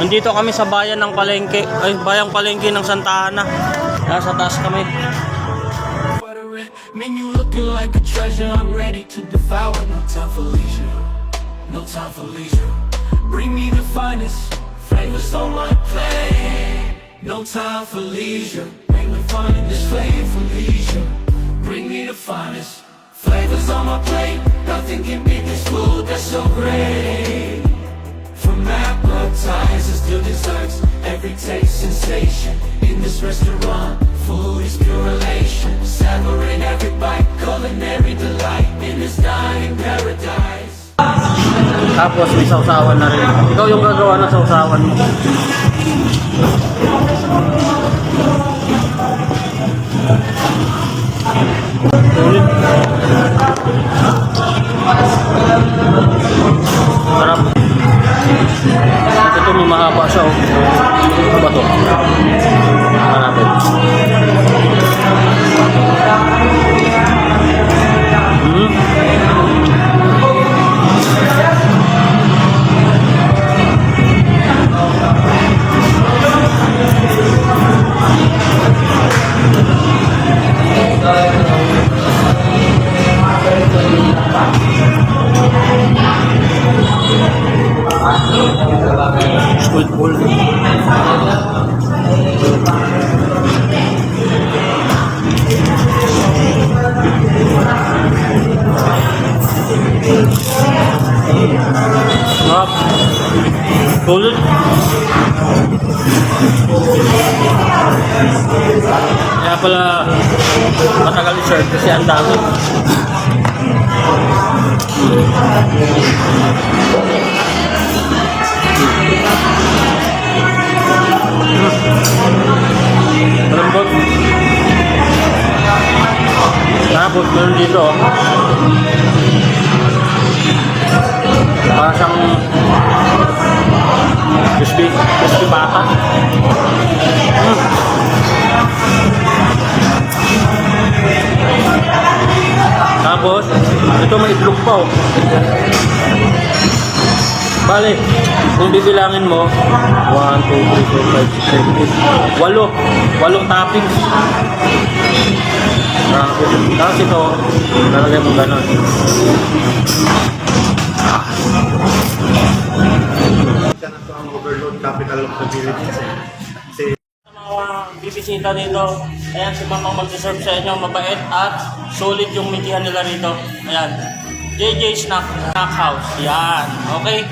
Nandito kami sa bayan ng Palengke. Ay, bayang Palengke ng Santa Ana. Nasa taas kami. Man, you looking like a treasure, I'm ready to devour. No time for leisure, no time for leisure. Bring me the finest flavors on my plate. No time for leisure, make me find this flame for leisure. Bring me the finest flavors on my plate. Nothing can beat this food that's so great. From appetizers to desserts, every taste sensation in this restaurant. Food is pure elation, savoring every bite, culinary delight in this dining paradise. Tapos may sausawan na rin. Ikaw yung gagawa ng sausawan mo. Ulit. Sarap. Ito may mahaba siya. Ano ba ito? Hanapin. Squid ball. Sarap. Sulit. Kaya pala matagal i-serve kasi ang dami. Malambot. Tapos meron dito para siyang crispy pata. Tapos ito may itlog pa oh. Bale, kung bibilangin mo 1, 2, 3, 4, 5, 6, 7, 8 8 toppings. Tapos ito lalagay mo ganon. Ito na ang overload capital of the Philippines. Mga bibisita dito, ayan si Mamang mag-serve sa inyo, mabait at solid yung mitihan nila rito. Ayan, JJ Snack House. Yan, okay.